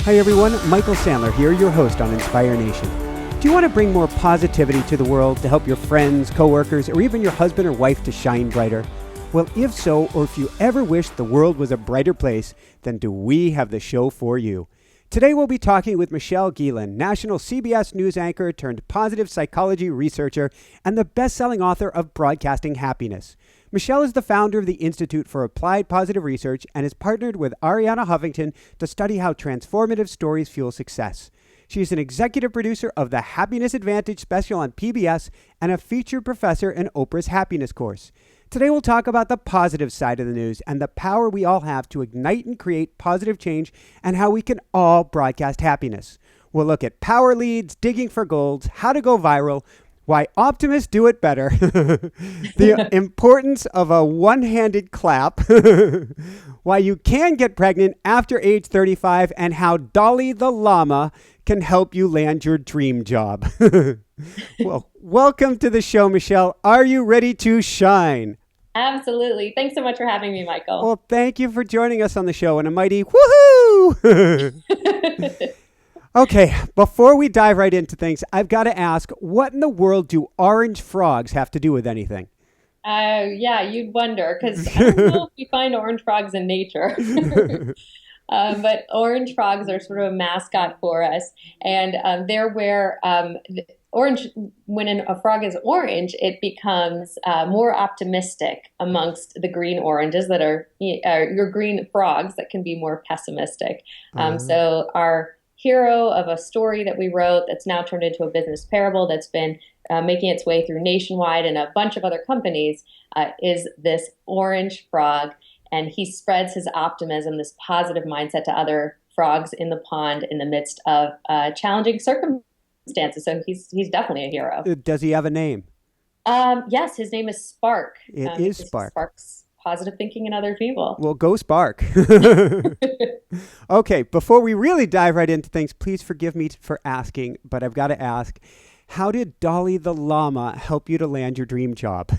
Hi everyone, Michael Sandler here, your host on Inspire Nation. Do you want to bring more positivity to the world to help your friends, coworkers, or even your husband or wife to shine brighter? Well, if so, or if you ever wished the world was a brighter place, then do we have the show for you. Today we'll be talking with Michelle Gielan, national CBS News anchor turned positive psychology researcher and the best-selling author of Broadcasting Happiness. Michelle is the founder of the Institute for Applied Positive Research and has partnered with Arianna Huffington to study how transformative stories fuel success. She is an executive producer of the Happiness Advantage special on PBS and a featured professor in Oprah's Happiness course. Today we'll talk about the positive side of the news and the power we all have to ignite and create positive change and how we can all broadcast happiness. We'll look at power leads, digging for golds, how to go viral, why optimists do it better, the importance of a one-handed clap, why you can get pregnant after age 35, and how Dolly the llama can help you land your dream job. Well, welcome to the show, Michelle. Are you ready to shine? Absolutely. Thanks so much for having me, Michael. Well, thank you for joining us on the show and a mighty woohoo! Okay, before we dive right into things, I've got to ask, what in the world do orange frogs have to do with anything? Yeah, you'd wonder, because I don't know if we find orange frogs in nature. But orange frogs are sort of a mascot for us. And they're where orange, when a frog is orange, it becomes more optimistic amongst the green oranges that are your green frogs that can be more pessimistic. So our hero of a story that we wrote that's now turned into a business parable that's been making its way through Nationwide and a bunch of other companies is this orange frog. And he spreads his optimism, this positive mindset to other frogs in the pond in the midst of challenging circumstances. So he's definitely a hero. Does he have a name? Yes, his name is Spark. It is Spark. Sparks positive thinking in other people. Well, go Spark. Okay, before we really dive right into things, please forgive me for asking, but I've got to ask, how did Dolly the llama help you to land your dream job?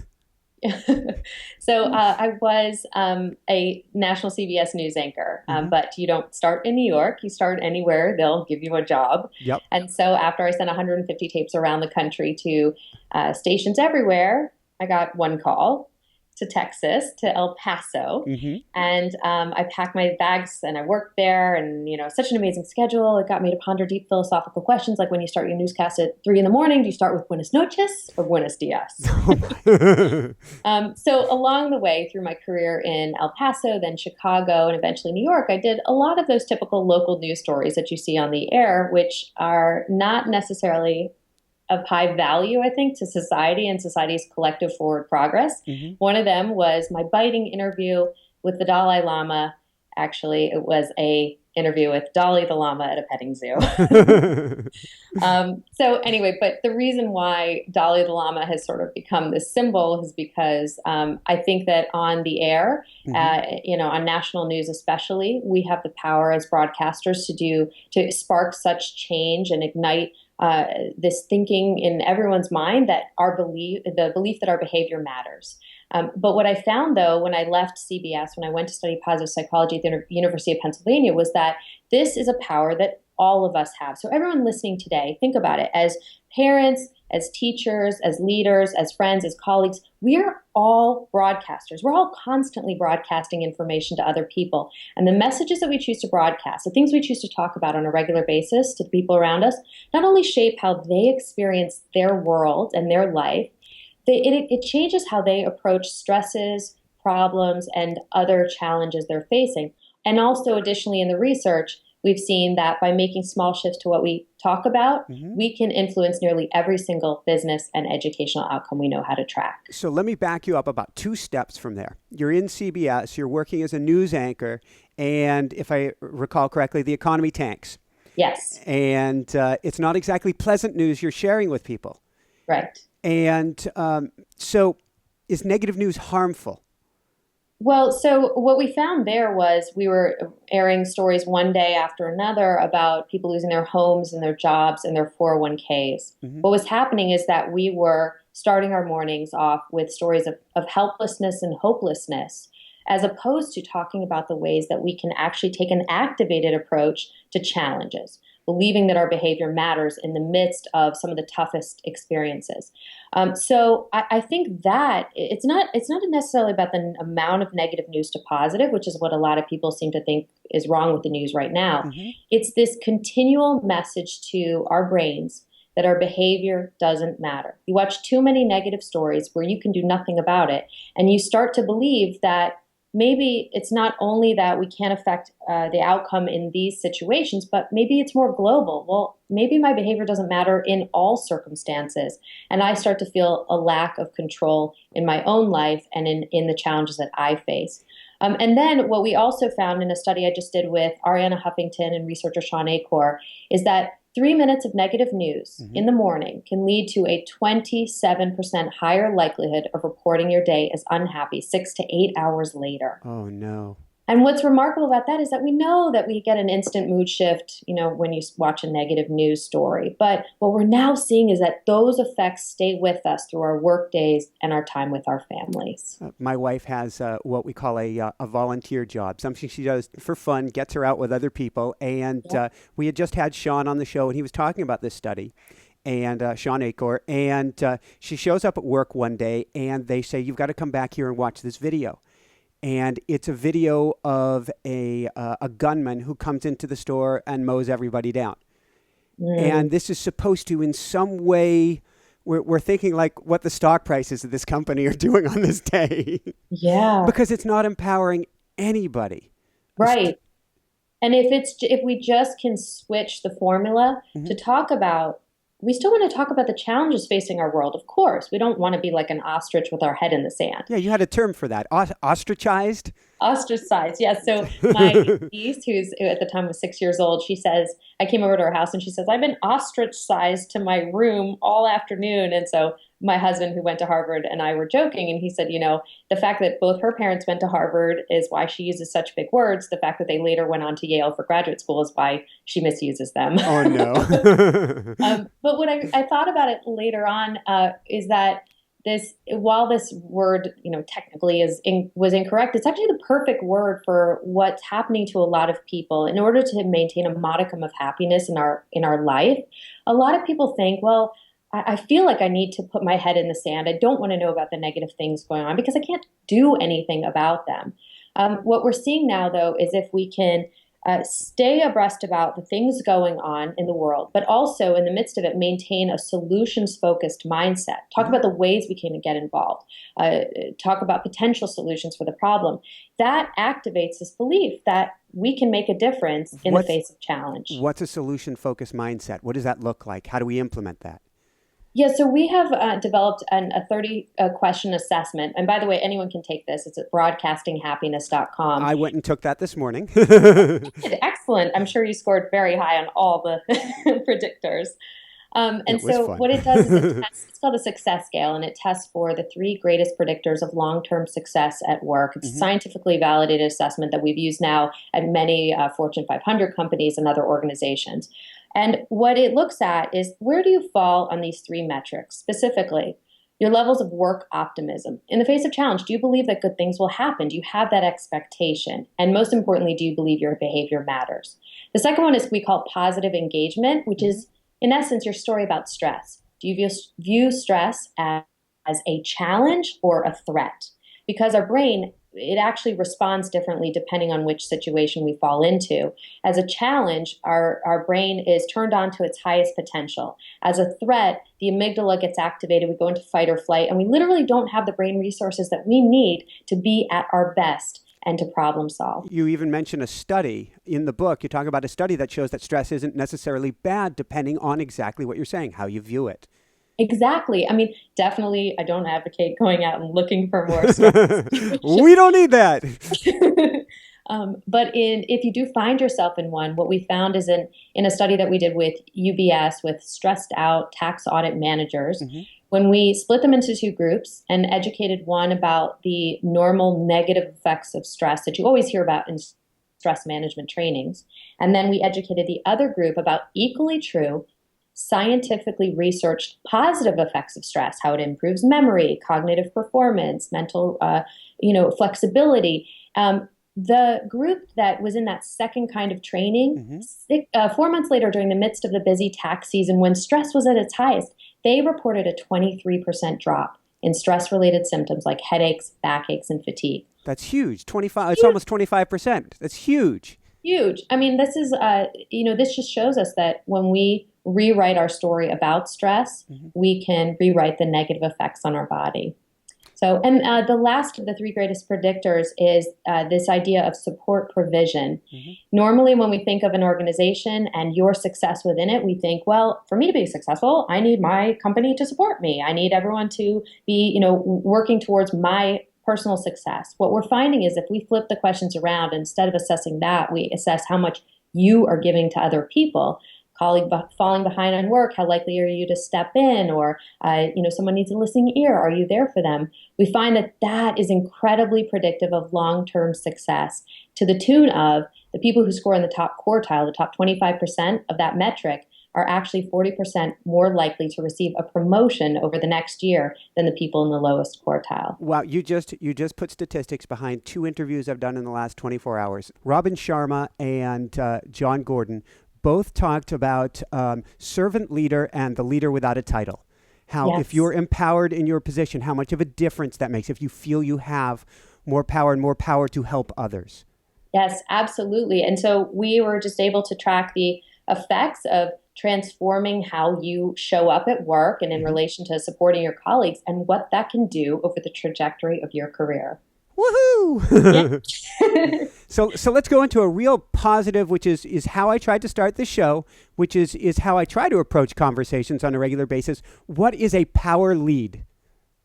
So I was a national CBS News anchor, but you don't start in New York. You start anywhere. They'll give you a job. Yep. And so after I sent 150 tapes around the country to stations everywhere, I got one call to Texas, to El Paso. And I packed my bags and I worked there, and, such an amazing schedule. It got me to ponder deep philosophical questions. Like, when you start your newscast at 3 a.m, do you start with Buenos noches or Buenos dias? So along the way through my career in El Paso, then Chicago, and eventually New York, I did a lot of those typical local news stories that you see on the air, which are not necessarily of high value, I think, to society and society's collective forward progress. One of them was my biting interview with the Dalai Lama. Actually, it was a interview with Dolly the llama at a petting zoo. So anyway, but the reason why Dolly the llama has sort of become this symbol is because I think that on the air, on national news especially, we have the power as broadcasters to spark such change and ignite this thinking in everyone's mind that the belief that our behavior matters. But what I found, though, when I left CBS, when I went to study positive psychology at the University of Pennsylvania, was that this is a power that all of us have. So everyone listening today, think about it. As parents, as teachers, as leaders, as friends, as colleagues, we are all broadcasters. We're all constantly broadcasting information to other people. And the messages that we choose to broadcast, the things we choose to talk about on a regular basis to the people around us, not only shape how they experience their world and their life, it changes how they approach stresses, problems, and other challenges they're facing. And also, additionally, in the research, we've seen that by making small shifts to what we talk about, we can influence nearly every single business and educational outcome we know how to track. So let me back you up about 2 steps from there. You're in CBS, you're working as a news anchor, and if I recall correctly, the economy tanks. Yes. And it's not exactly pleasant news you're sharing with people. Right. And so is negative news harmful? Well, so what we found there was we were airing stories one day after another about people losing their homes and their jobs and their 401ks. What was happening is that we were starting our mornings off with stories of helplessness and hopelessness. as opposed to talking about the ways that we can actually take an activated approach to challenges, believing that our behavior matters in the midst of some of the toughest experiences. So I think that it's not necessarily about the amount of negative news to positive, which is what a lot of people seem to think is wrong with the news right now. Mm-hmm. It's this continual message to our brains that our behavior doesn't matter. You watch too many negative stories where you can do nothing about it, and you start to believe that maybe it's not only that we can't affect the outcome in these situations, but maybe it's more global. Well, maybe my behavior doesn't matter in all circumstances. And I start to feel a lack of control in my own life and in the challenges that I face. And then what we also found in a study I just did with Ariana Huffington and researcher Sean Achor is that 3 minutes of negative news in the morning can lead to a 27% higher likelihood of reporting your day as unhappy 6 to 8 hours later. Oh, no. And what's remarkable about that is that we know that we get an instant mood shift, when you watch a negative news story. But what we're now seeing is that those effects stay with us through our work days and our time with our families. My wife has what we call a volunteer job, something she does for fun, gets her out with other people. And we had just had Sean on the show, and he was talking about this study, and Sean Achor. And she shows up at work one day, and they say, "You've got to come back here and watch this video." And it's a video of a gunman who comes into the store and mows everybody down. And this is supposed to, in some way, we're thinking like what the stock prices of this company are doing on this day. Yeah. Because it's not empowering anybody. Right. And if we just can switch the formula to talk about, we still want to talk about the challenges facing our world, of course. We don't want to be like an ostrich with our head in the sand. Yeah, you had a term for that. Ostracized? Ostracized, yeah. So my niece, who's at the time was 6 years old, she says, I came over to her house and she says, I've been ostracized to my room all afternoon. And so my husband, who went to Harvard, and I were joking, and he said, the fact that both her parents went to Harvard is why she uses such big words. The fact that they later went on to Yale for graduate school is why she misuses them. Oh, no. But what I thought about it later on is that while this word, technically was incorrect, it's actually the perfect word for what's happening to a lot of people. In order to maintain a modicum of happiness in our life, a lot of people think, well, I feel like I need to put my head in the sand. I don't want to know about the negative things going on because I can't do anything about them. What we're seeing now, though, is if we can stay abreast about the things going on in the world, but also in the midst of it, maintain a solutions-focused mindset. Talk about the ways we can get involved. Talk about potential solutions for the problem. That activates this belief that we can make a difference in the face of challenge. What's a solution-focused mindset? What does that look like? How do we implement that? Yeah, so we have developed a 30-question assessment. And by the way, anyone can take this. It's at broadcastinghappiness.com. I went and took that this morning. Excellent. I'm sure you scored very high on all the predictors. And so fun. What it does is it's called a success scale, and it tests for the 3 greatest predictors of long-term success at work. It's a scientifically validated assessment that we've used now at many Fortune 500 companies and other organizations. And what it looks at is, where do you fall on these 3 metrics? Specifically, your levels of work optimism. In the face of challenge, do you believe that good things will happen? Do you have that expectation? And most importantly, do you believe your behavior matters? The second one is we call positive engagement, which is, in essence, your story about stress. Do you view stress as a challenge or a threat? Because our brain, it actually responds differently depending on which situation we fall into. As a challenge, our brain is turned on to its highest potential. As a threat, the amygdala gets activated, we go into fight or flight, and we literally don't have the brain resources that we need to be at our best and to problem solve. You even mentioned a study in the book. You talk about a study that shows that stress isn't necessarily bad depending on exactly what you're saying, how you view it. Exactly. I mean, definitely, I don't advocate going out and looking for more stress. We don't need that. But if you do find yourself in one, what we found is in a study that we did with UBS with stressed out tax audit managers, when we split them into 2 groups and educated one about the normal negative effects of stress that you always hear about in stress management trainings, and then we educated the other group about equally true, scientifically researched positive effects of stress, how it improves memory, cognitive performance, mental, flexibility. The group that was in that second kind of training, 4 months later, during the midst of the busy tax season, when stress was at its highest, they reported a 23% drop in stress-related symptoms like headaches, backaches, and fatigue. That's huge. 25. It's almost 25%. That's huge. Huge. I mean, this is, this just shows us that when we rewrite our story about stress, we can rewrite the negative effects on our body. So, and the last of the three greatest predictors is this idea of support provision. Normally, when we think of an organization and your success within it, we think, well, for me to be successful, I need my company to support me. I need everyone to be, working towards my personal success. What we're finding is if we flip the questions around, instead of assessing that, we assess how much you are giving to other people. Colleague falling behind on work, how likely are you to step in? Or, someone needs a listening ear. Are you there for them? We find that that is incredibly predictive of long-term success, to the tune of the people who score in the top quartile, the top 25% of that metric, are actually 40% more likely to receive a promotion over the next year than the people in the lowest quartile. Wow, you just put statistics behind two interviews I've done in the last 24 hours. Robin Sharma and John Gordon both talked about servant leader and the leader without a title. How if you're empowered in your position, how much of a difference that makes if you feel you have more power and more power to help others. Yes, absolutely. And so we were just able to track the effects of transforming how you show up at work and in relation to supporting your colleagues and what that can do over the trajectory of your career. Woohoo! So let's go into a real positive, which is how I tried to start this show, which is how I try to approach conversations on a regular basis. What is a power lead?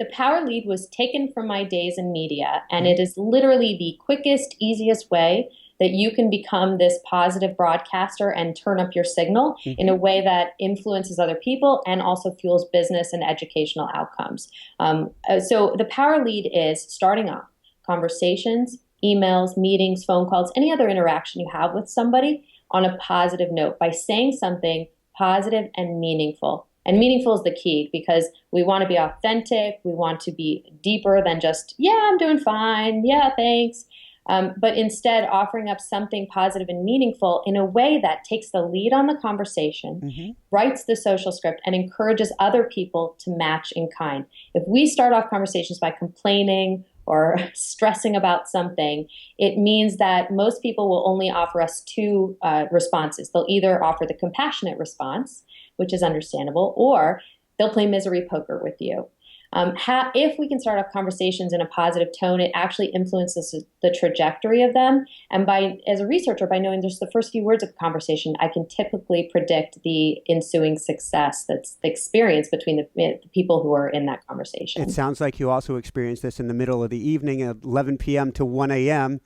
The power lead was taken from my days in media, and it is literally the quickest, easiest way that you can become this positive broadcaster and turn up your signal in a way that influences other people and also fuels business and educational outcomes. So the power lead is starting off conversations, emails, meetings, phone calls, any other interaction you have with somebody on a positive note by saying something positive and meaningful. And meaningful is the key because we want to be authentic. We want to be deeper than just, yeah, I'm doing fine. Yeah, thanks. But instead offering up something positive and meaningful in a way that takes the lead on the conversation, writes the social script, and encourages other people to match in kind. If we start off conversations by complaining or stressing about something, it means that most people will only offer us two responses. They'll either offer the compassionate response, which is understandable, or they'll play misery poker with you. If we can start off conversations in a positive tone, it actually influences the trajectory of them. And as a researcher, by knowing just the first few words of a conversation, I can typically predict the ensuing success that's the experience between the people who are in that conversation. It sounds like you also experienced this in the middle of the evening at 11 p.m. to 1 a.m.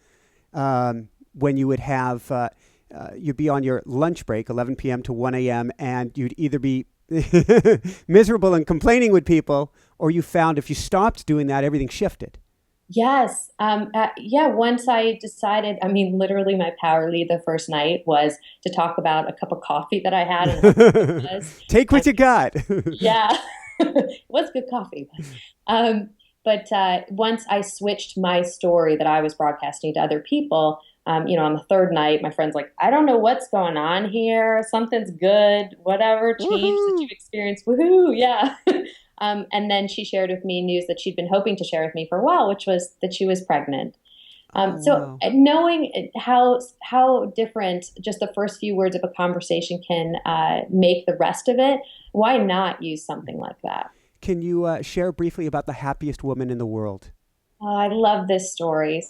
When you would have, you'd be on your lunch break, 11 p.m. to 1 a.m., and you'd either be miserable and complaining with people, or you found if you stopped doing that, everything shifted. Yes. Once I decided, literally my power lead the first night was to talk about a cup of coffee that I had. And how good it was. Take what you got. Yeah. It was good coffee. But once I switched my story that I was broadcasting to other people, on the third night, my friend's like, I don't know what's going on here. Something's good. Whatever change that you've experienced. Woohoo. Yeah. And then she shared with me news that she'd been hoping to share with me for a while, which was that she was pregnant. So knowing how different just the first few words of a conversation can make the rest of it, why not use something like that? Can you share briefly about the happiest woman in the world? I love this story.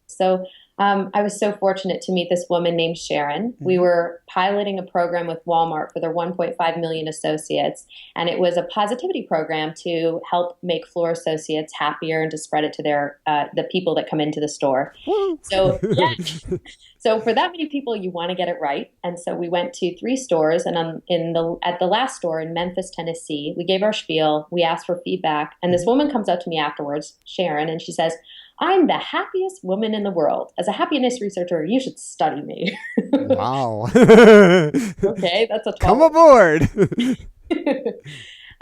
So I was so fortunate to meet this woman named Sharon. We were piloting a program with Walmart for their 1.5 million associates, and it was a positivity program to help make floor associates happier and to spread it to the people that come into the store. So so for that many people, you want to get it right. And so we went to 3 stores, and at the last store in Memphis, Tennessee, we gave our spiel, we asked for feedback, and this woman comes up to me afterwards, Sharon, and she says, I'm the happiest woman in the world. As a happiness researcher, you should study me. Wow. Okay, that's a 12. Come aboard.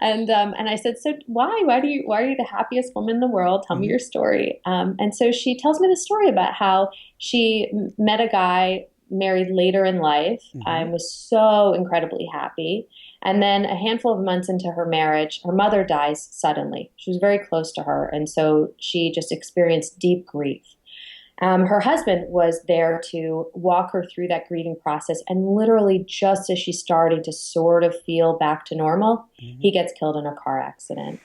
And I said, so why are you the happiest woman in the world? Tell me Hmm. your story. And so she tells me the story about how she met a guy married later in life. I Hmm. was so incredibly happy. And then a handful of months into her marriage, her mother dies suddenly. She was very close to her. And so she just experienced deep grief. Her husband was there to walk her through that grieving process. And literally, just as she's starting to sort of feel back to normal, Hmm. he gets killed in a car accident.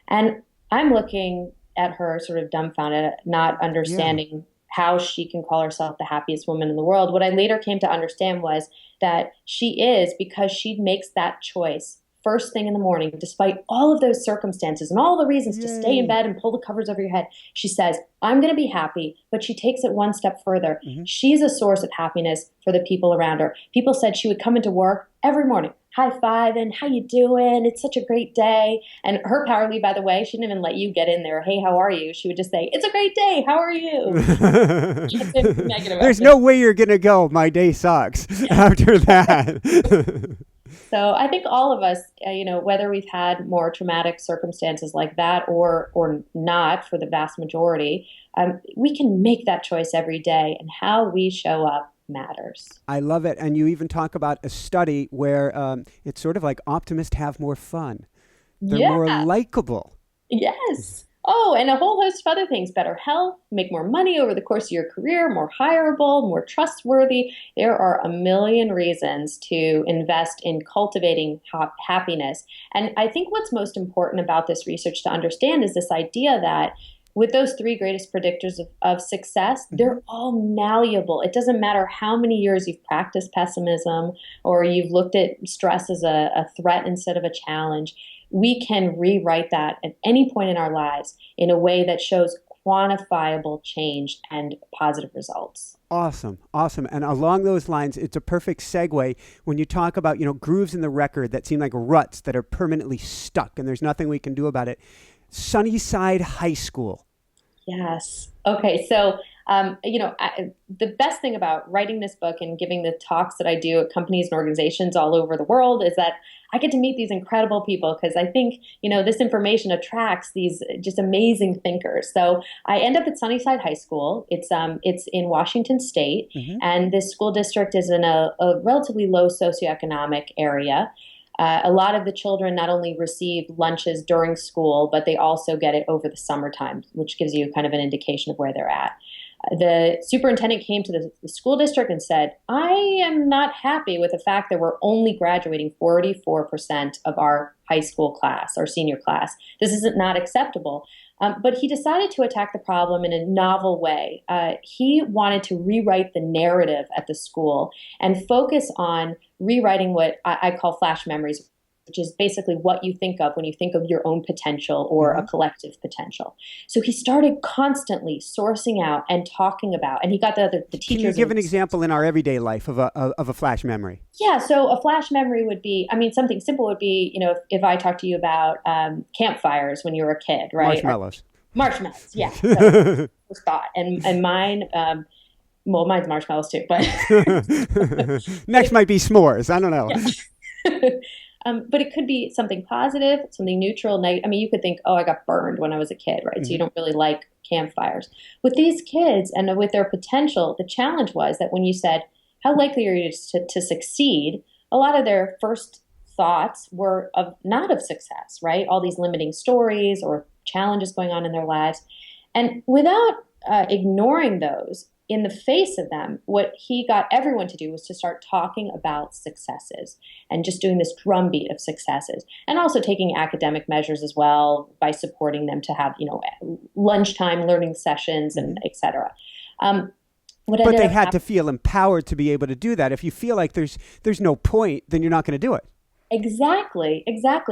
And I'm looking at her sort of dumbfounded, not Yeah. understanding how she can call herself the happiest woman in the world. What I later came to understand was that she is because she makes that choice first thing in the morning, despite all of those circumstances and all the reasons to stay in Yay. bed and pull the covers over your head. She says, I'm going to be happy, but she takes it one step further. Hmm. She's a source of happiness for the people around her. People said she would come into work every morning, high five and how you doing? It's such a great day. And her power lead, by the way, she didn't even let you get in there. Hey, how are you? She would just say, it's a great day. How are you? Negative There's after. no way you're going to go. My day sucks after that. So I think all of us, whether we've had more traumatic circumstances like that or not, for the vast majority, we can make that choice every day, and how we show up matters. I love it. And you even talk about a study where it's sort of like optimists have more fun. They're Yeah. more likable. Yes. Oh, and a whole host of other things: better health, make more money over the course of your career, more hireable, more trustworthy. There are a million reasons to invest in cultivating happiness. And I think what's most important about this research to understand is this idea that with those three greatest predictors of success, Hmm. they're all malleable. It doesn't matter how many years you've practiced pessimism or you've looked at stress as a threat instead of a challenge. We can rewrite that at any point in our lives in a way that shows quantifiable change and positive results. Awesome. Awesome. And along those lines, it's a perfect segue when you talk about, grooves in the record that seem like ruts that are permanently stuck and there's nothing we can do about it. Sunnyside High School. Yes. Okay. So, the best thing about writing this book and giving the talks that I do at companies and organizations all over the world is that I get to meet these incredible people because I think, this information attracts these just amazing thinkers. So I end up at Sunnyside High School. It's in Washington State, Hmm. and this school district is in a relatively low socioeconomic area. A lot of the children not only receive lunches during school, but they also get it over the summertime, which gives you kind of an indication of where they're at. The superintendent came to the school district and said, I am not happy with the fact that we're only graduating 44% of our high school class, our senior class. This is not acceptable. But he decided to attack the problem in a novel way. He wanted to rewrite the narrative at the school and focus on rewriting what I call flash memories, which is basically what you think of when you think of your own potential or a Hmm. collective potential. So he started constantly sourcing out and talking about, and he got the Can you teachers give and an example in our everyday life of a flash memory? yeah, so a flash memory would be, I mean, something simple would be, if I talk to you about campfires when you were a kid, right? Marshmallows. Marshmallows, yeah. So first thought, and mine, well, mine's marshmallows too, but Next might be s'mores. I don't know. yeah. But it could be something positive, something neutral. I mean, you could think, oh, I got burned when I was a kid, right? So you Hmm. don't really like campfires. With these kids and with their potential, the challenge was that when you said, how likely are you to succeed? A lot of their first thoughts were of not of success, right? All these limiting stories or challenges going on in their lives. And without ignoring those, in the face of them, what he got everyone to do was to start talking about successes and just doing this drumbeat of successes, and also taking academic measures as well by supporting them to have, lunchtime learning sessions and Hmm. et cetera. Um, what But ended they up had to happening feel empowered to be able to do that. If you feel like there's no point, then you're not going to do it. exactly.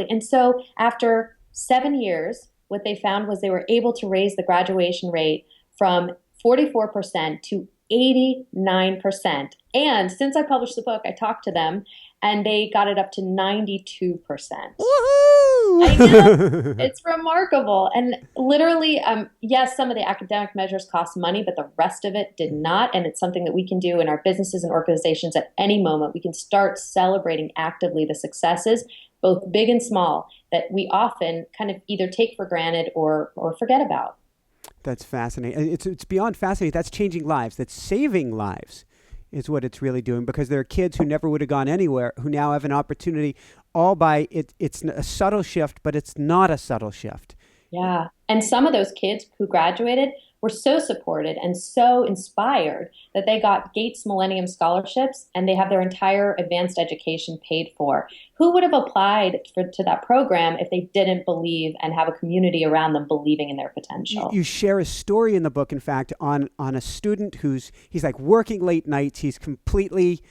And so after 7 years, what they found was they were able to raise the graduation rate from 44% to 89%. And since I published the book, I talked to them and they got it up to 92%. I know. Woohoo! It's remarkable. And literally, yes, some of the academic measures cost money, but the rest of it did not. And it's something that we can do in our businesses and organizations at any moment. We can start celebrating actively the successes both big and small, that we often kind of either take for granted or forget about. That's fascinating. It's beyond fascinating. That's changing lives. That's saving lives is what it's really doing, because there are kids who never would have gone anywhere who now have an opportunity all by it. It's a subtle shift, but it's not a subtle shift. Yeah. And some of those kids who graduated were so supported and so inspired that they got Gates Millennium Scholarships and they have their entire advanced education paid for. Who would have applied to that program if they didn't believe and have a community around them believing in their potential? You share a story in the book, in fact, on a student he's like working late nights. He's completely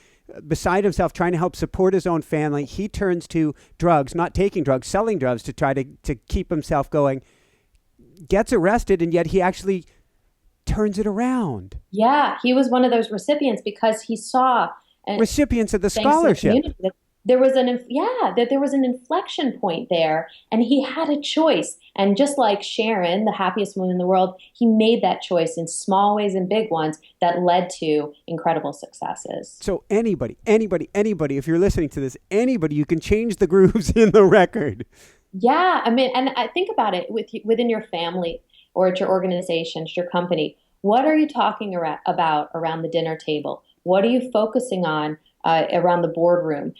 beside himself trying to help support his own family. He turns to drugs, not taking drugs, selling drugs to try to keep himself going, gets arrested, and yet he actually turns it around. Yeah, he was one of those recipients because he saw recipients of the scholarship. There was an inflection point there, and he had a choice. And just like Sharon, the happiest woman in the world, he made that choice in small ways and big ones that led to incredible successes. So anybody, if you're listening to this, anybody, you can change the grooves in the record. Yeah, I mean, and I think about it within your family or at your organization, at your company. What are you talking about around the dinner table? What are you focusing on around the boardroom,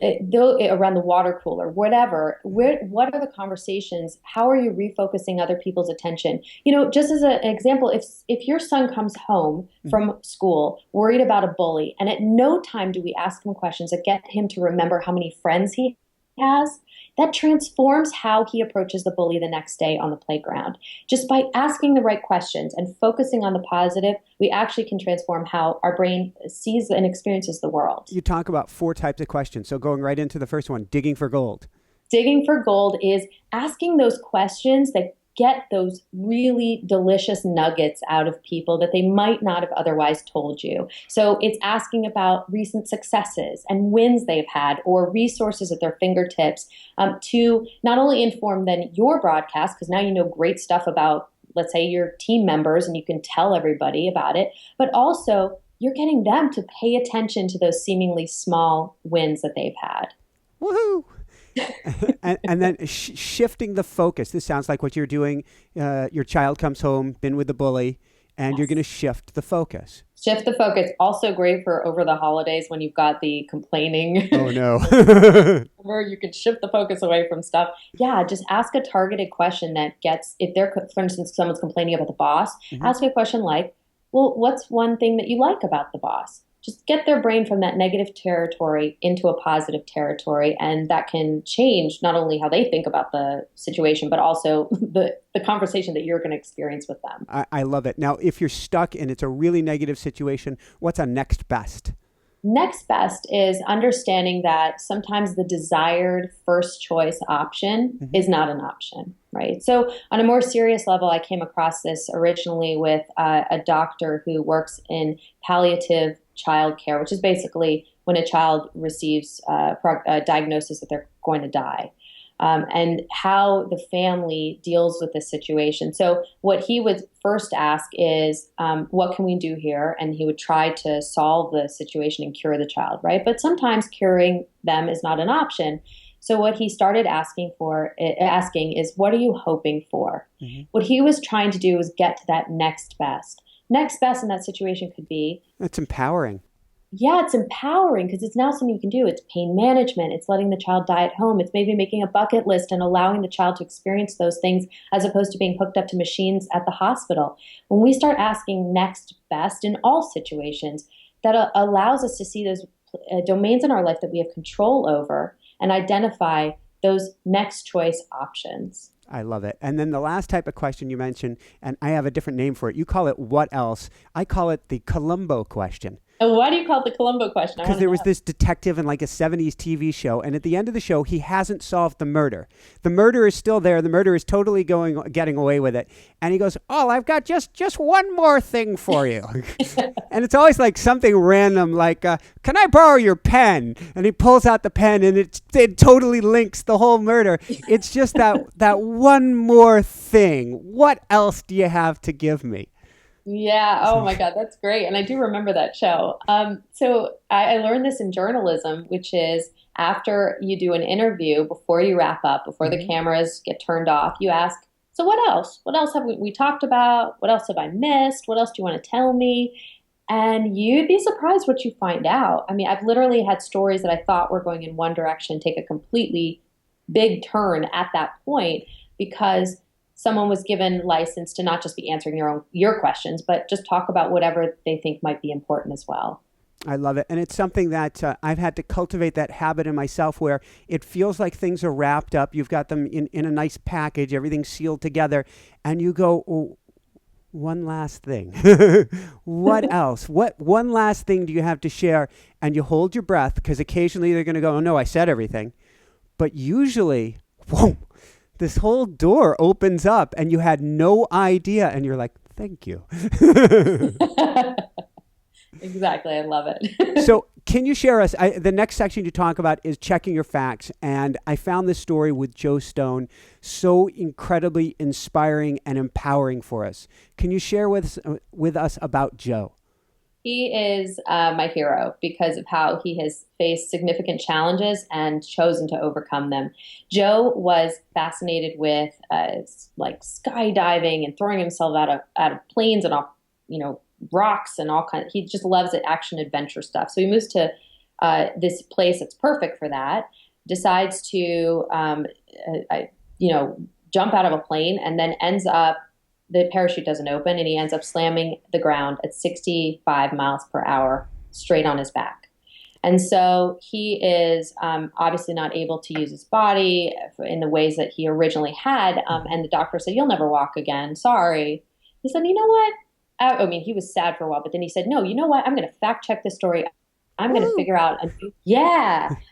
around the water cooler, whatever? What are the conversations? How are you refocusing other people's attention? Just as an example, if your son comes home from school worried about a bully, and at no time do we ask him questions that get him to remember how many friends he has, that transforms how he approaches the bully the next day on the playground. Just by asking the right questions and focusing on the positive, we actually can transform how our brain sees and experiences the world. You talk about 4 types of questions. So going right into the first one, digging for gold. Digging for gold is asking those questions that get those really delicious nuggets out of people that they might not have otherwise told you. So it's asking about recent successes and wins they've had or resources at their fingertips to not only inform then your broadcast, because now you know great stuff about, let's say, your team members and you can tell everybody about it, but also you're getting them to pay attention to those seemingly small wins that they've had. Woohoo! and then shifting the focus. This sounds like what you're doing. Your child comes home, been with the bully, and you're going to shift the focus. Shift the focus. Also great for over the holidays when you've got the complaining. Oh, no. Where you can shift the focus away from stuff. Yeah, just ask a targeted question that gets, for instance, someone's complaining about the boss, ask a question like, well, what's one thing that you like about the boss? Just get their brain from that negative territory into a positive territory. And that can change not only how they think about the situation, but also the conversation that you're going to experience with them. I love it. Now, if you're stuck and it's a really negative situation, what's a next best? Next best is understanding that sometimes the desired first choice option is not an option, right? So on a more serious level, I came across this originally with a doctor who works in palliative child care, which is basically when a child receives a diagnosis that they're going to die. And how the family deals with this situation. So what he would first ask is, what can we do here? And he would try to solve the situation and cure the child, right? But sometimes curing them is not an option. So what he started asking is, what are you hoping for? What he was trying to do was get to that next best. Next best in that situation could be... That's empowering. Yeah, it's empowering because it's now something you can do. It's pain management. It's letting the child die at home. It's maybe making a bucket list and allowing the child to experience those things as opposed to being hooked up to machines at the hospital. When we start asking next best in all situations, that allows us to see those domains in our life that we have control over and identify those next choice options. I love it. And then the last type of question you mentioned, and I have a different name for it. You call it what else? I call it the Columbo question. And why do you call it the Columbo question? Because there was this detective in like a 70s TV show, and at the end of the show, he hasn't solved the murder. The murder is still there. The murder is totally getting away with it. And he goes, "Oh, I've got just one more thing for you." And it's always like something random, like, "Can I borrow your pen?" And he pulls out the pen, and it totally links the whole murder. It's just that one more thing. What else do you have to give me? Yeah. Oh my God, that's great. And I do remember that show. So I learned this in journalism, which is after you do an interview, before you wrap up, before the Hmm. cameras get turned off, you ask, so what else? What else have we talked about? What else have I missed? What else do you want to tell me? And you'd be surprised what you find out. I mean, I've literally had stories that I thought were going in one direction take a completely big turn at that point because someone was given license to not just be answering your questions, but just talk about whatever they think might be important as well. I love it. And it's something that I've had to cultivate that habit in myself where it feels like things are wrapped up. You've got them in a nice package, everything's sealed together, and you go, oh, one last thing. What else? What one last thing do you have to share? And you hold your breath because occasionally they're going to go, oh, no, I said everything. But usually, whoa, this whole door opens up and you had no idea. And you're like, thank you. Exactly. I love it. So, can you share us? The next section to talk about is checking your facts, and I found this story with Joe Stone so incredibly inspiring and empowering for us. Can you share with us about Joe? He is my hero because of how he has faced significant challenges and chosen to overcome them. Joe was fascinated with like skydiving and throwing himself out of planes and off, rocks and all kinds. He just loves it, action adventure stuff. So he moves to this place that's perfect for that. Decides to jump out of a plane and then ends up the parachute doesn't open and he ends up slamming the ground at 65 miles per hour straight on his back. And so he is obviously not able to use his body in the ways that he originally had. And the doctor said, "You'll never walk again. Sorry." He said, "You know what?" I mean, he was sad for a while, but then he said, "No, you know what? I'm going to fact check this story. I'm going to Woo! figure out I'm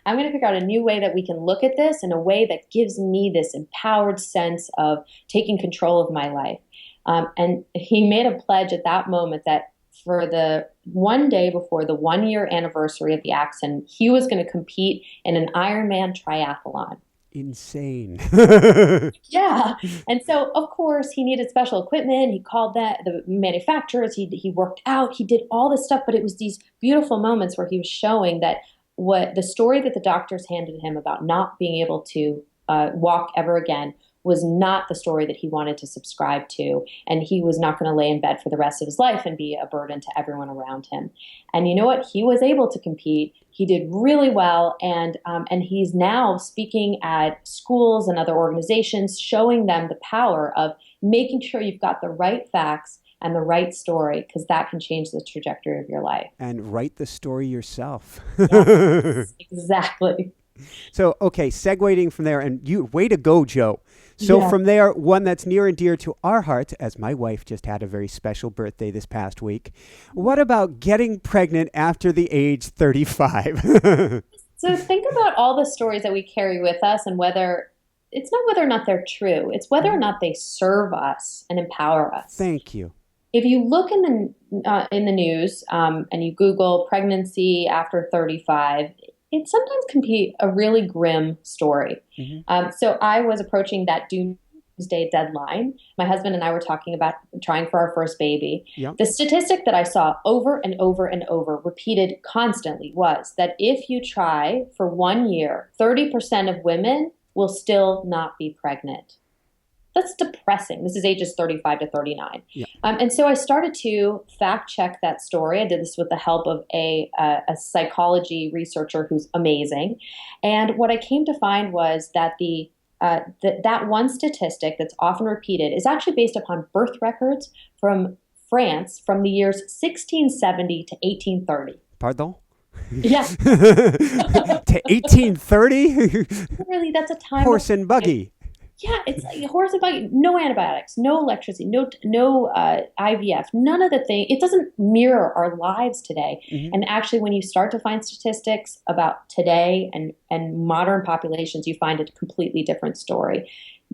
going to figure out a new way that we can look at this in a way that gives me this empowered sense of taking control of my life." And he made a pledge at that moment that for the one day before the 1 year anniversary of the accident, he was going to compete in an Ironman triathlon. Insane. Yeah. And so, of course, he needed special equipment. He called the manufacturers. He worked out. He did all this stuff. But it was these beautiful moments where he was showing that what the story that the doctors handed him about not being able to walk ever again was not the story that he wanted to subscribe to. And he was not going to lay in bed for the rest of his life and be a burden to everyone around him. And you know what? He was able to compete. He did really well. And he's now speaking at schools and other organizations, showing them the power of making sure you've got the right facts and the right story, because that can change the trajectory of your life. And write the story yourself. Yes, exactly. So, okay, segueing from there, and you, way to go, Joe. So Yeah. from there, one that's near and dear to our hearts, as my wife just had a very special birthday this past week. What about getting pregnant after the age 35? So think about all the stories that we carry with us and whether it's not whether or not they're true, it's whether or not they serve us and empower us. Thank you. If you look in the news and you Google pregnancy after 35, it sometimes can be a really grim story. Hmm. So I was approaching that doomsday deadline. My husband and I were talking about trying for our first baby. Yep. The statistic that I saw over and over and over repeated constantly was that if you try for 1 year, 30% of women will still not be pregnant. That's depressing. This is ages 35 to 39. Yeah. And so I started to fact check that story. I did this with the help of a psychology researcher who's amazing. And what I came to find was that that one statistic that's often repeated is actually based upon birth records from France from the years 1670 to 1830. Pardon? Yeah. To 1830? Really, that's a time. Horse and buggy. Yeah, it's like horse and buggy. No antibiotics, no electricity, no IVF, none of the thing. It doesn't mirror our lives today. Mhm. And actually, when you start to find statistics about today and modern populations, you find a completely different story.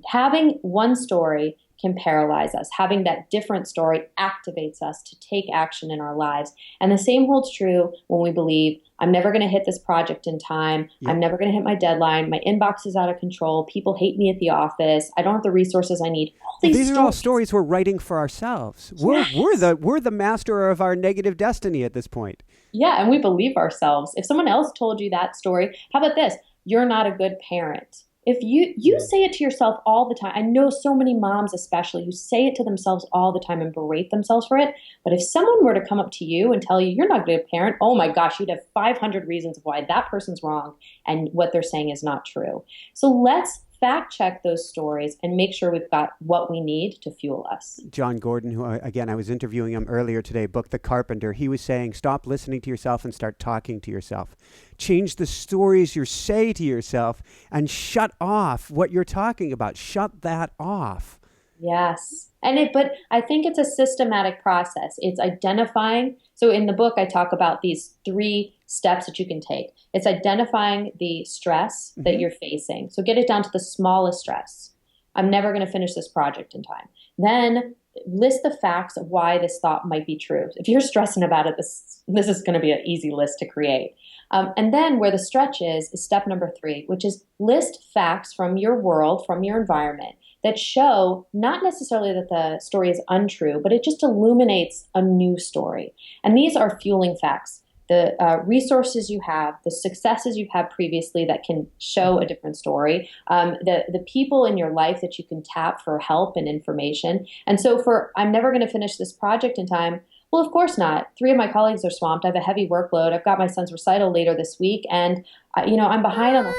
Having one story can paralyze us. Having that different story activates us to take action in our lives. And the same holds true when we believe, I'm never going to hit this project in time. Yep. I'm never going to hit my deadline. My inbox is out of control. People hate me at the office. I don't have the resources I need. These are all stories we're writing for ourselves. Yes. We're the master of our negative destiny at this point. Yeah, and we believe ourselves. If someone else told you that story, how about this? You're not a good parent. If you say it to yourself all the time, I know so many moms especially who say it to themselves all the time and berate themselves for it. But if someone were to come up to you and tell you you're not a good parent, oh my gosh, you'd have 500 reasons why that person's wrong and what they're saying is not true. So let's fact check those stories and make sure we've got what we need to fuel us. John Gordon, who again, I was interviewing him earlier today, Book the Carpenter, he was saying, stop listening to yourself and start talking to yourself. Change the stories you say to yourself and shut off what you're talking about. Shut that off. Yes. But I think it's a systematic process. It's identifying. So in the book, I talk about these 3 steps that you can take. It's identifying the stress that you're facing. So get it down to the smallest stress. I'm never going to finish this project in time. Then list the facts of why this thought might be true. If you're stressing about it, this is going to be an easy list to create. And then where the stretch is step number 3, which is list facts from your world, from your environment that show not necessarily that the story is untrue, but it just illuminates a new story. And these are fueling facts. The resources you have, the successes you've had previously that can show a different story, the people in your life that you can tap for help and information. And so I'm never going to finish this project in time. Well, of course not. 3 of my colleagues are swamped. I have a heavy workload. I've got my son's recital later this week, and I'm behind on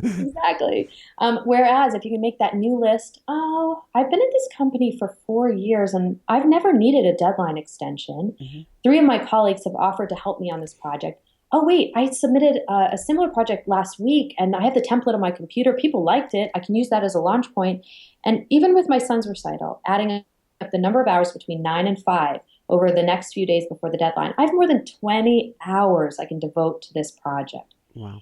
exactly. Whereas if you can make that new list, I've been at this company for 4 years, and I've never needed a deadline extension. 3 of my colleagues have offered to help me on this project. Oh, wait, I submitted a similar project last week, and I have the template on my computer. People liked it. I can use that as a launch point. And even with my son's recital, adding up the number of hours between 9 and 5 over the next few days before the deadline, I have more than 20 hours I can devote to this project. Wow.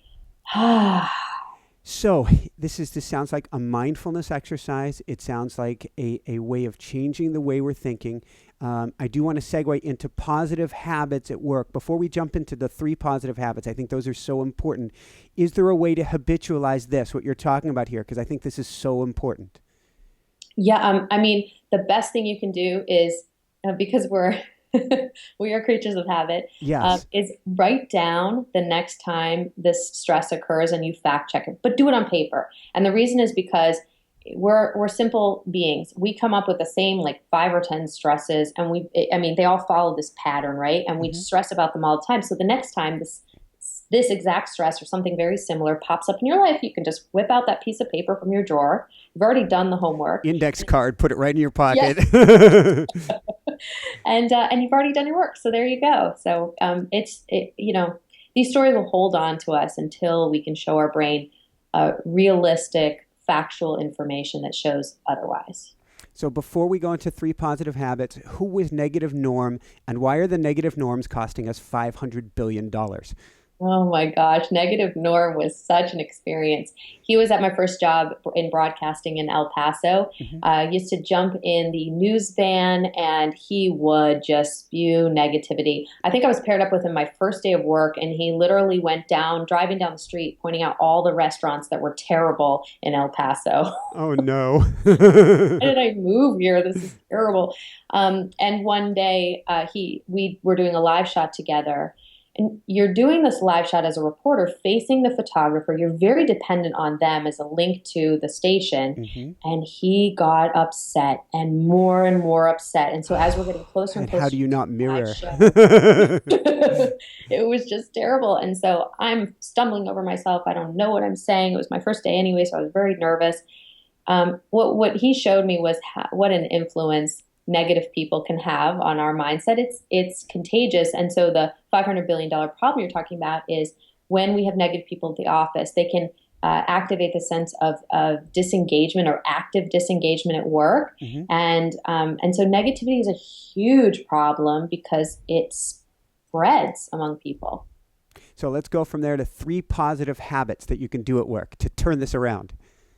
So this sounds like a mindfulness exercise. It sounds like a way of changing the way we're thinking. I do want to segue into positive habits at work. Before we jump into the 3 positive habits, I think those are so important. Is there a way to habitualize this, what you're talking about here? Because I think this is so important. Yeah, the best thing you can do is, because we are creatures of habit, yes. Is write down the next time this stress occurs and you fact check it, but do it on paper. And the reason is because we're simple beings. We come up with the same 5 or 10 stresses, and they all follow this pattern, right? And we stress about them all the time. So the next time this exact stress or something very similar pops up in your life, you can just whip out that piece of paper from your drawer. You've already done the homework. Index card, put it right in your pocket. Yes. And you've already done your work. So there you go. So these stories will hold on to us until we can show our brain realistic, factual information that shows otherwise. So before we go into 3 positive habits, who was Negative Norm, and why are the negative norms costing us $500 billion? Oh my gosh, Negative Norm was such an experience. He was at my first job in broadcasting in El Paso. Used to jump in the news van and he would just spew negativity. I think I was paired up with him my first day of work, and he literally went driving down the street, pointing out all the restaurants that were terrible in El Paso. Oh no. Why did I move here? This is terrible. And one day we were doing a live shot together. And you're doing this live shot as a reporter facing the photographer. You're very dependent on them as a link to the station. And he got upset and more upset. And so as we're getting closer and closer, how do you not mirror? It was just terrible. And so I'm stumbling over myself. I don't know what I'm saying. It was my first day anyway, so I was very nervous. What he showed me was what an influence negative people can have on our mindset. It's contagious. And so the $500 billion problem you're talking about is when we have negative people at the office, they can activate the sense of disengagement or active disengagement at work. And so negativity is a huge problem because it spreads among people. So let's go from there to 3 positive habits that you can do at work to turn this around.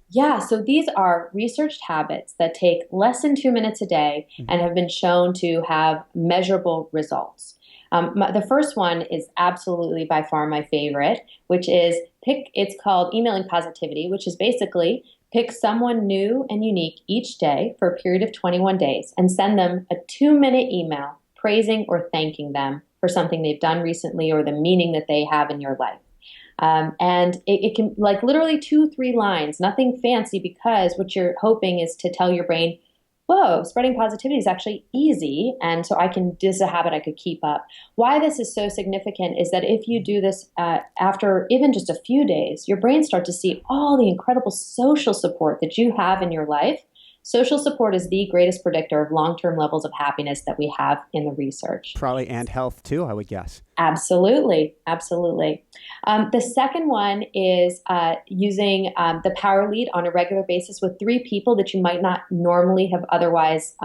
Yeah, so these are researched habits that take less than 2 minutes a day and have been shown to have measurable results. The first one is absolutely by far my favorite, which is it's called emailing positivity, which is basically pick someone new and unique each day for a period of 21 days and send them a 2-minute email praising or thanking them for something they've done recently or the meaning that they have in your life. And it can like literally 2, 3 lines, nothing fancy, because what you're hoping is to tell your brain, whoa, spreading positivity is actually easy. And so this is a habit I could keep up. Why this is so significant is that if you do this after even just a few days, your brain starts to see all the incredible social support that you have in your life. Social support is the greatest predictor of long-term levels of happiness that we have in the research. Probably, and health too, I would guess. Absolutely. Absolutely. The second one is using the power lead on a regular basis with 3 people that you might not normally have otherwise,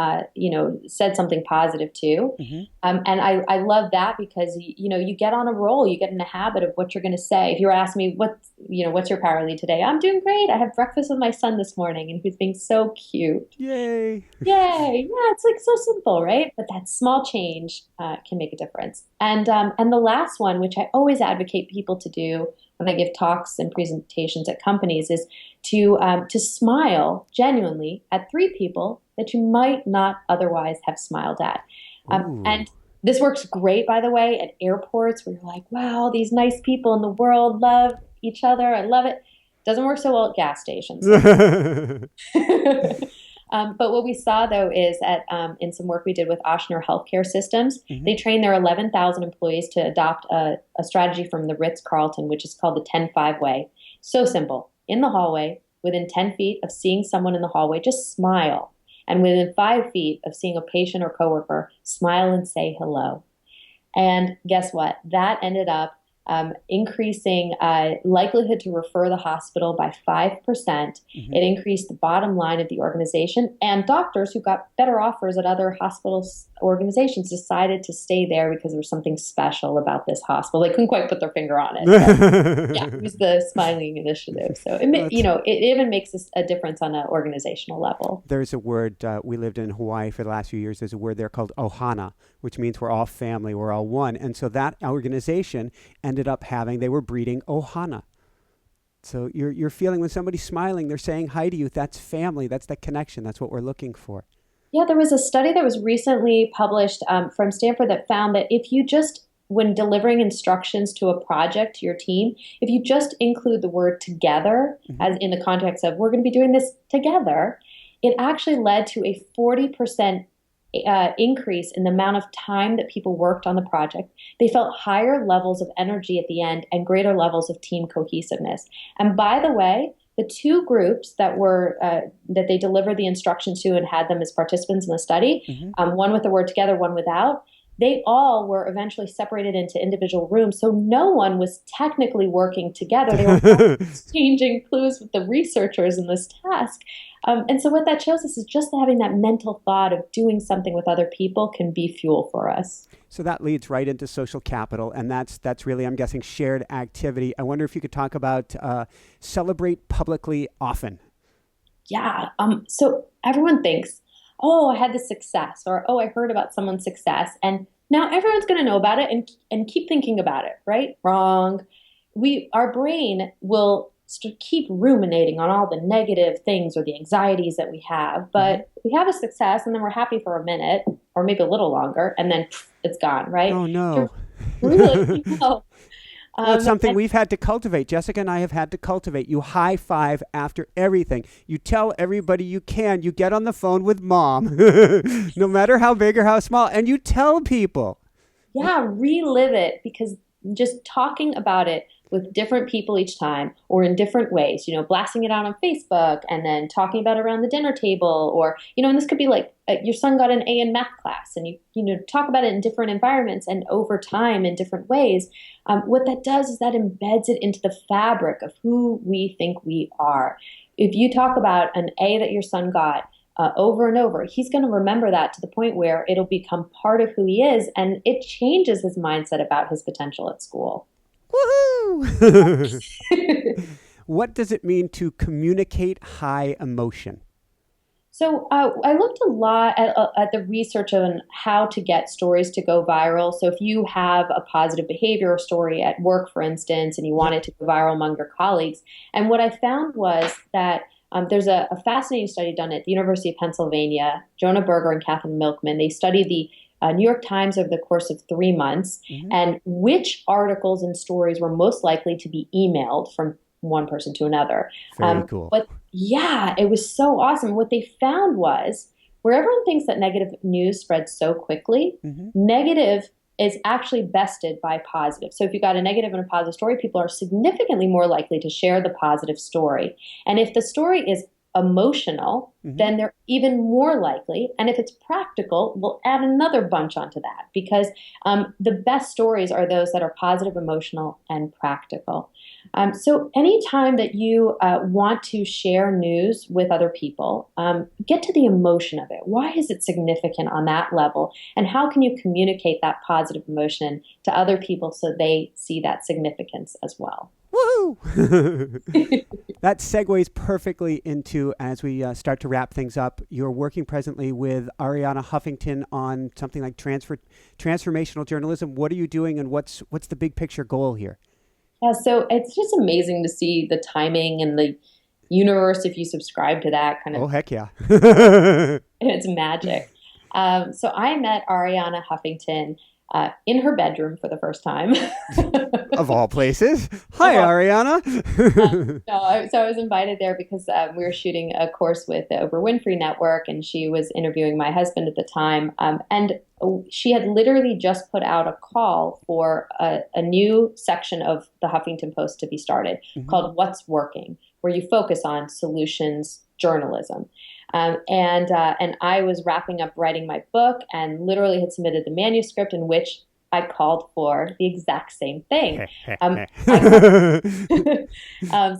said something positive to. And I love that because, you get on a roll, you get in a habit of what you're going to say. If you were asking me, what's your power lead today? I'm doing great. I had breakfast with my son this morning and he's being so cute. Yay. Yay. Yeah, it's like so simple, right? But that small change can make a difference. And the last one, which I always advocate people to do when I give talks and presentations at companies, is to smile genuinely at 3 people that you might not otherwise have smiled at. And this works great, by the way, at airports where you're like, wow, these nice people in the world love each other. I love it. Doesn't work so well at gas stations. But what we saw, though, is in some work we did with Ochsner Healthcare Systems, they trained their 11,000 employees to adopt a strategy from the Ritz-Carlton, which is called the 10-5 way. So simple. In the hallway, within 10 feet of seeing someone in the hallway, just smile. And within 5 feet of seeing a patient or coworker, smile and say hello. And guess what? That ended up increasing likelihood to refer the hospital by 5%. It increased the bottom line of the organization, and doctors who got better offers at other hospitals organizations decided to stay there because there was something special about this hospital. They couldn't quite put their finger on it. But, yeah, it was the smiling initiative. So it even makes a difference on an organizational level. There's a word, we lived in Hawaii for the last few years, there's a word there called ohana, which means we're all family, we're all one. And so that organization ended up they were breeding ohana. So you're feeling when somebody's smiling, they're saying hi to you. That's family. That's the connection. That's what we're looking for. Yeah, there was a study that was recently published from Stanford that found that if you just, when delivering instructions to a project to your team, if you just include the word together, as in the context of we're going to be doing this together, it actually led to a 40% increase in the amount of time that people worked on the project. They felt higher levels of energy at the end and greater levels of team cohesiveness. And by the way, the 2 groups that were that they delivered the instructions to and had them as participants in the study, one with the word together, one without, they all were eventually separated into individual rooms. So no one was technically working together. They were exchanging clues with the researchers in this task. And so what that shows us is just having that mental thought of doing something with other people can be fuel for us. So that leads right into social capital. And that's really, I'm guessing, shared activity. I wonder if you could talk about celebrate publicly often. Yeah. So everyone thinks, oh, I had this success, or, oh, I heard about someone's success, and now everyone's going to know about it and keep thinking about it, right? Wrong. Our brain will keep ruminating on all the negative things or the anxieties that we have, but we have a success and then we're happy for a minute or maybe a little longer, and then it's gone, right? Oh, no. Really? No. Well, it's something we've had to cultivate. Jessica and I have had to cultivate. You high five after everything. You tell everybody you can. You get on the phone with mom, no matter how big or how small, and you tell people. Yeah, relive it, because just talking about it with different people each time or in different ways, blasting it out on Facebook and then talking about it around the dinner table, or, and this could be like your son got an A in math class, and you talk about it in different environments and over time in different ways. What that does is that embeds it into the fabric of who we think we are. If you talk about an A that your son got over and over, he's going to remember that to the point where it'll become part of who he is, and it changes his mindset about his potential at school. Woohoo! What does it mean to communicate high emotion? So I looked a lot at the research on how to get stories to go viral. So if you have a positive behavior story at work, for instance, and you want it to go viral among your colleagues, and what I found was that there's a fascinating study done at the University of Pennsylvania, Jonah Berger and Catherine Milkman. They studied the New York Times over the course of 3 months and which articles and stories were most likely to be emailed from one person to another. Very cool. But yeah, it was so awesome. What they found was where everyone thinks that negative news spreads so quickly, negative is actually bested by positive. So if you got a negative and a positive story, people are significantly more likely to share the positive story. And if the story is emotional, then they're even more likely. And if it's practical, we'll add another bunch onto that because the best stories are those that are positive, emotional, and practical. So anytime that you want to share news with other people, get to the emotion of it. Why is it significant on that level? And how can you communicate that positive emotion to other people so they see that significance as well? Woohoo! That segues perfectly into, as we start to wrap things up, you're working presently with Arianna Huffington on something like transformational journalism. What are you doing and what's the big picture goal here? Yeah, so it's just amazing to see the timing and the universe, if you subscribe to that kind of. Oh, heck yeah. It's magic. So I met Arianna Huffington in her bedroom for the first time. Of all places. Hi, Arianna. So I was invited there because we were shooting a course with the Oprah Winfrey Network, and she was interviewing my husband at the time. And she had literally just put out a call for a new section of the Huffington Post to be started called What's Working, where you focus on solutions journalism. And I was wrapping up writing my book and literally had submitted the manuscript in which I called for the exact same thing. So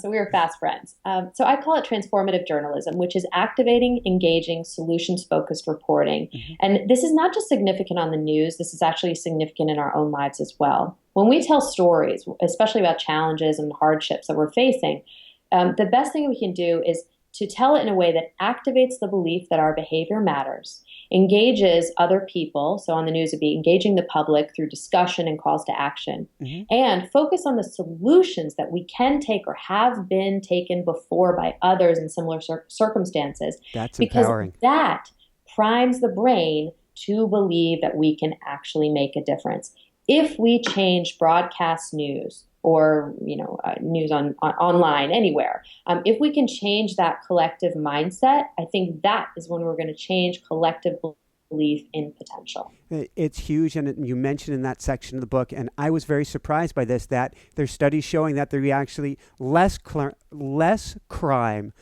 we were fast friends. So I call it transformative journalism, which is activating, engaging, solutions-focused reporting. And this is not just significant on the news. This is actually significant in our own lives as well. When we tell stories, especially about challenges and hardships that we're facing, the best thing we can do is to tell it in a way that activates the belief that our behavior matters, engages other people, so on the news it'd be engaging the public through discussion and calls to action, and focus on the solutions that we can take or have been taken before by others in similar circumstances. That's empowering. Because that primes the brain to believe that we can actually make a difference. If we change broadcast news, or news on online anywhere. If we can change that collective mindset, I think that is when we're going to change collective belief in potential. It's huge, and you mentioned in that section of the book, and I was very surprised by this, that there's studies showing that there are actually less crime,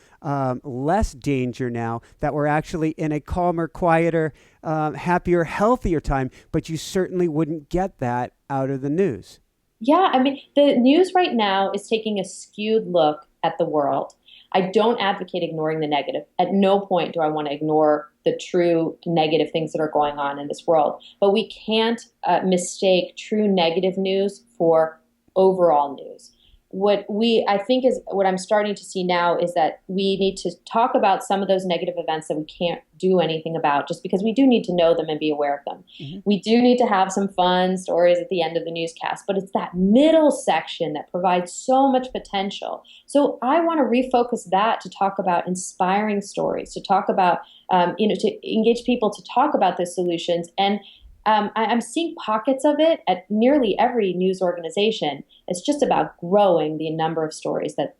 less danger now, that we're actually in a calmer, quieter, happier, healthier time, but you certainly wouldn't get that out of the news. Yeah, I mean, the news right now is taking a skewed look at the world. I don't advocate ignoring the negative. At no point do I want to ignore the true negative things that are going on in this world. But we can't mistake true negative news for overall news. What I'm starting to see now is that we need to talk about some of those negative events that we can't do anything about just because we do need to know them and be aware of them. We do need to have some fun stories at the end of the newscast, but it's that middle section that provides so much potential. So I want to refocus that to talk about inspiring stories, to talk about, to engage people to talk about the solutions. And I'm seeing pockets of it at nearly every news organization. It's just about growing the number of stories that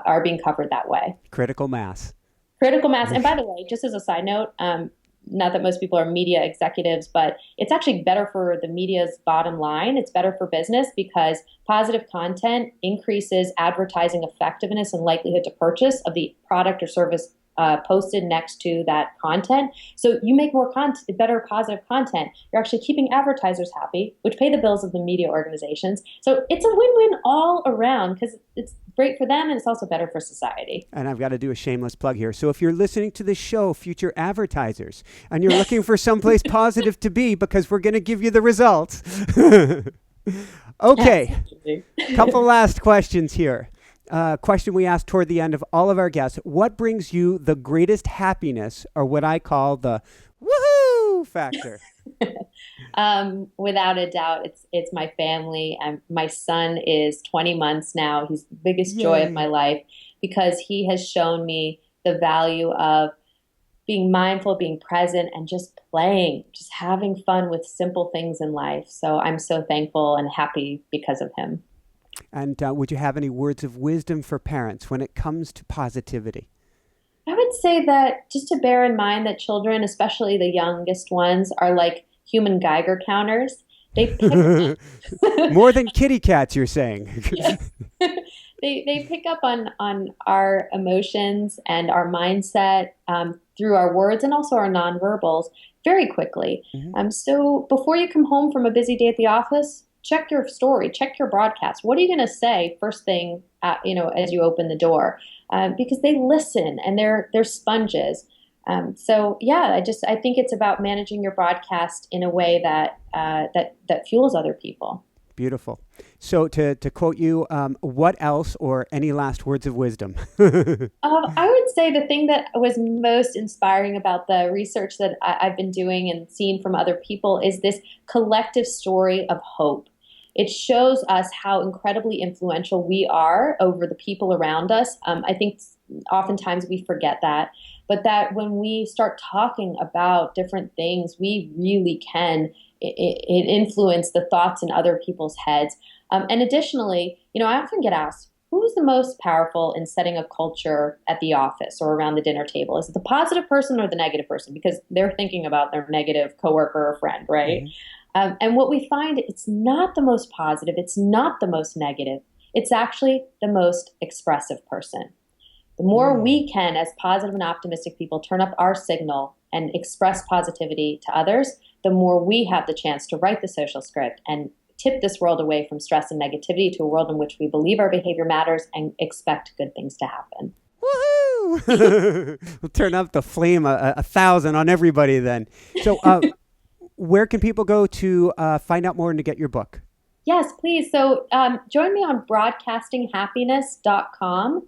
are being covered that way. Critical mass. Critical mass. And by the way, just as a side note, not that most people are media executives, but it's actually better for the media's bottom line. It's better for business because positive content increases advertising effectiveness and likelihood to purchase of the product or service posted next to that content. So you make more better positive content. You're actually keeping advertisers happy, which pay the bills of the media organizations. So it's a win-win all around because it's great for them and it's also better for society. And I've got to do a shameless plug here. So if you're listening to this show, future advertisers, and you're looking for someplace positive to be, because we're going to give you the results. Okay. Couple last questions here. question we ask toward the end of all of our guests. What brings you the greatest happiness, or what I call the woohoo factor? Without a doubt, it's my family. My son is 20 months now. He's the biggest joy of my life because he has shown me the value of being mindful, being present, and just playing, just having fun with simple things in life. So I'm so thankful and happy because of him. And would you have any words of wisdom for parents when it comes to positivity? I would say that just to bear in mind that children, especially the youngest ones, are like human Geiger counters. They pick more than kitty cats, you're saying. They pick up on our emotions and our mindset through our words and also our nonverbals very quickly. So before you come home from a busy day at the office, check your story, check your broadcast. What are you going to say first thing, as you open the door? Because they listen and they're sponges. I think it's about managing your broadcast in a way that fuels other people. Beautiful. So to quote you, what else, or any last words of wisdom? I would say the thing that was most inspiring about the research that I've been doing and seen from other people is this collective story of hope. It shows us how incredibly influential we are over the people around us. I think oftentimes we forget that, but that when we start talking about different things, we really can influence the thoughts in other people's heads. And additionally, I often get asked, who's the most powerful in setting a culture at the office or around the dinner table? Is it the positive person or the negative person? Because they're thinking about their negative coworker or friend, right? And what we find, it's not the most positive, it's not the most negative, it's actually the most expressive person. The more we can, as positive and optimistic people, turn up our signal and express positivity to others, the more we have the chance to write the social script and tip this world away from stress and negativity to a world in which we believe our behavior matters and expect good things to happen. Woohoo! We'll turn up the flame 1,000 on everybody then. So where can people go to find out more and to get your book? Yes, please. So join me on broadcastinghappiness.com.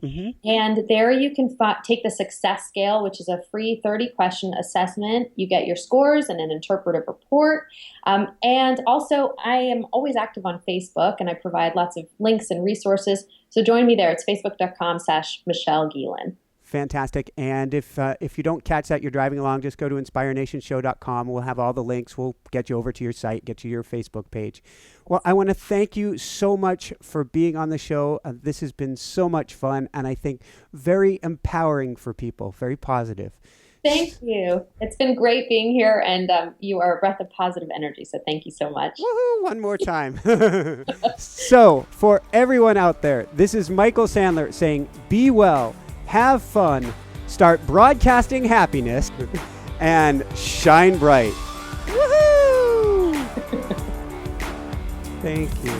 And there you can take the success scale, which is a free 30-question assessment. You get your scores and an interpretive report. And also, I am always active on Facebook, and I provide lots of links and resources. So join me there. It's facebook.com/Michelle Gielan. Fantastic. And if you don't catch that, you're driving along, just go to inspirenationshow.com. We'll have all the links. We'll get you over to your site, get you your Facebook page. Well, I want to thank you so much for being on the show. This has been so much fun, and I think very empowering for people, very positive. Thank you. It's been great being here, and you are a breath of positive energy, so thank you so much. Woohoo, one more time. So, for everyone out there, this is Michael Sandler saying, be well, have fun, start broadcasting happiness, and shine bright. Woohoo! Thank you.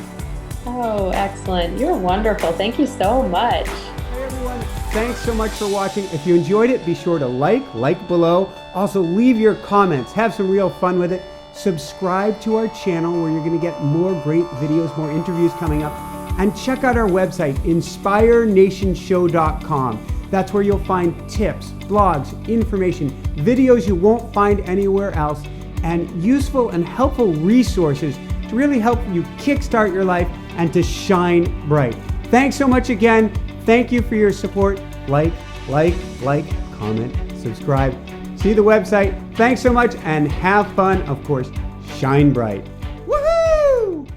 Oh, excellent. You're wonderful. Thank you so much. Hey, everyone. Thanks so much for watching. If you enjoyed it, be sure to like below. Also, leave your comments. Have some real fun with it. Subscribe to our channel where you're going to get more great videos, more interviews coming up. And check out our website, inspirenationshow.com. That's where you'll find tips, blogs, information, videos you won't find anywhere else, and useful and helpful resources to really help you kickstart your life and to shine bright. Thanks so much again. Thank you for your support. Like, comment, subscribe. See the website. Thanks so much and have fun. Of course, shine bright. Woohoo!